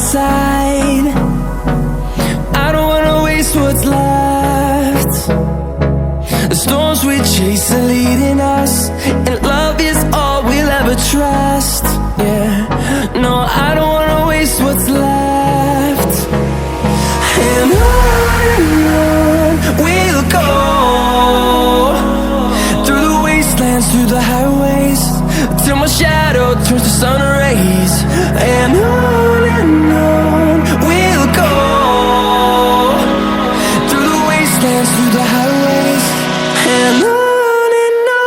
side. I don't wanna waste what's left. The storms we chase are leading us, and love is all we'll ever trust. Yeah, no, I don't wanna waste what's left. And on we'll go, through the wastelands, through the highways, till my shadow turns to sun rays. And on we'll go, through the wastelands, through the highways, and on we'll go.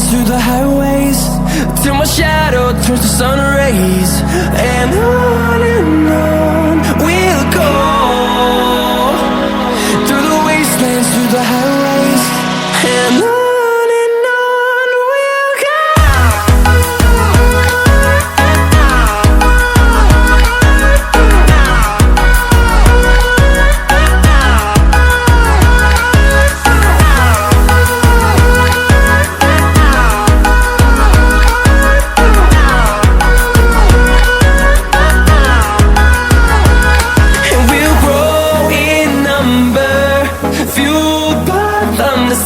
Through the highways, till my shadow turns to sun rays. And on we'll go, through the wastelands, through the highways, and on we'll go.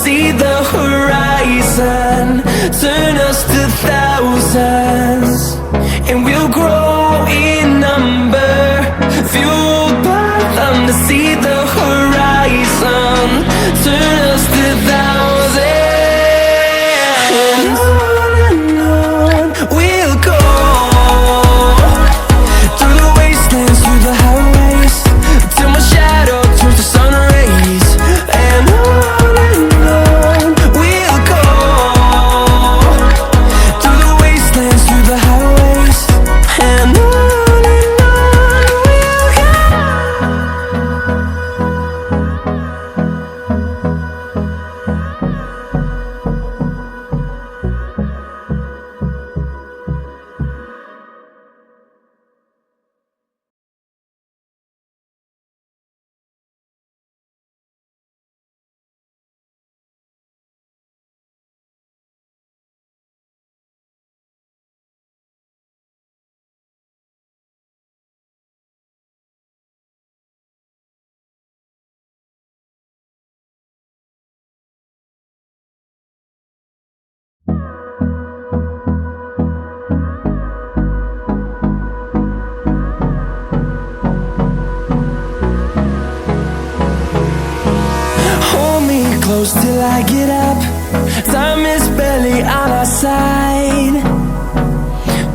See the horizon, turn us to thousands, and we'll grow in number, fueled by them. To see the horizon, turn us to thousands, and on we'll go, through the wastelands, through the highways, till my shadow turns to sun rays. And close till I get up, time is barely on our side.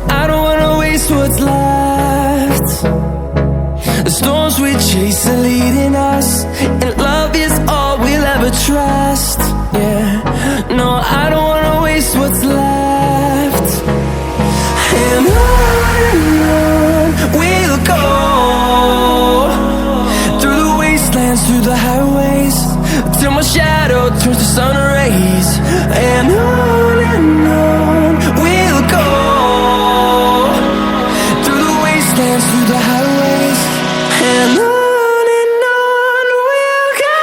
I don't wanna waste what's left. The storms we chase are leading us, and love is all we'll ever trust. Yeah, no, I don't wanna waste what's left. And on we'll go, through the wastelands, through the highways, till my shadow turns to sun rays. And on we'll go, through the wastelands, through the highways, and on we'll go.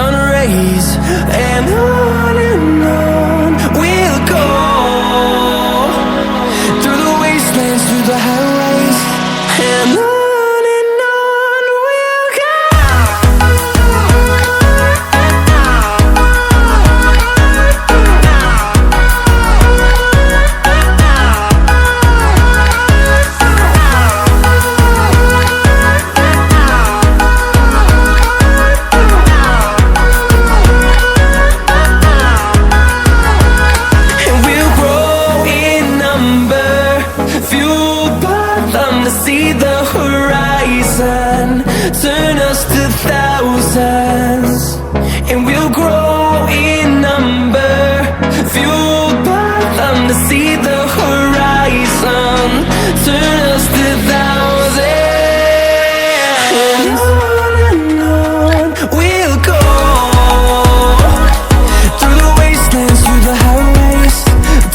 sun rays. And on we'll go, through the wastelands, through the highways. And on we'll go. To see the horizon, turn us to thousands, and we'll grow in number, fueled by them. To see the horizon, turn us to thousands, and on we'll go, through the wastelands, through the highways,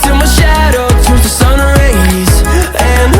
till my shadow turns to sun rays. And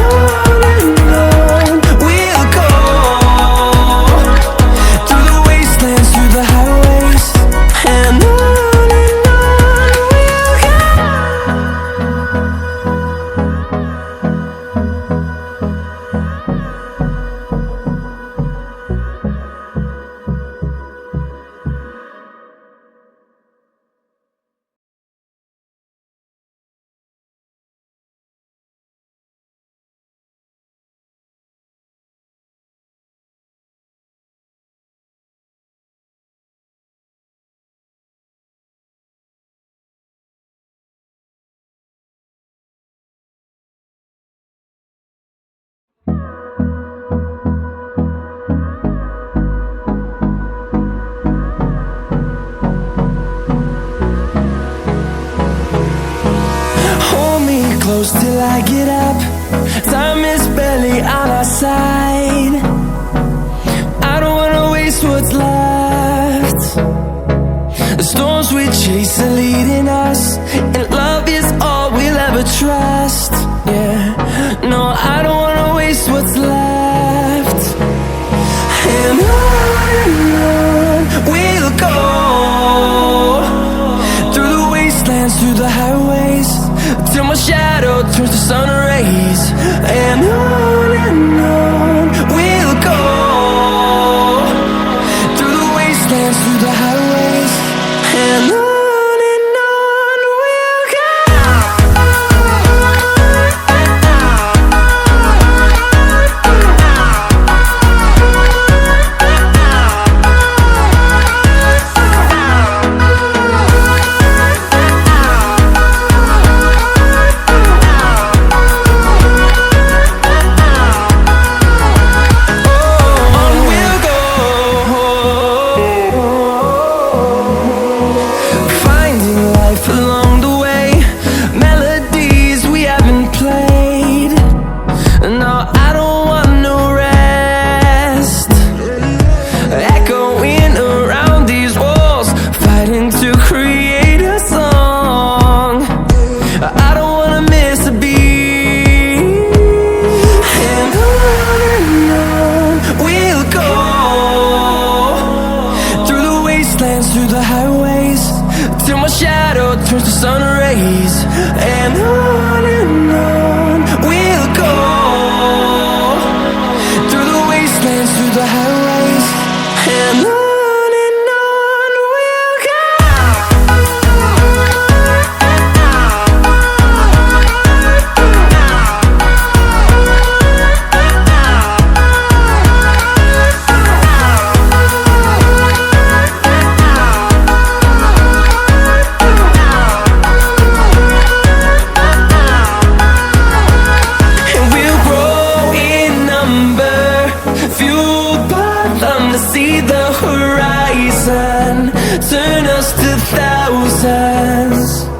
close till I get up. Time is barely on our side. I don't wanna waste what's left. The storms we chase are leading us, and love is all we'll ever trust. Yeah, no, I don't wanna waste what's left. And on we'll go, through the wastelands, through the highways, till my shadow turns to sun rays. And on we'll go, through the wastelands, through the highways. And on we'll go. Through the highways, till my shadow turns to sun rays. And on we'll go, through the wastelands, through the highways. And on we'll go. See the horizon, turn us to thousands.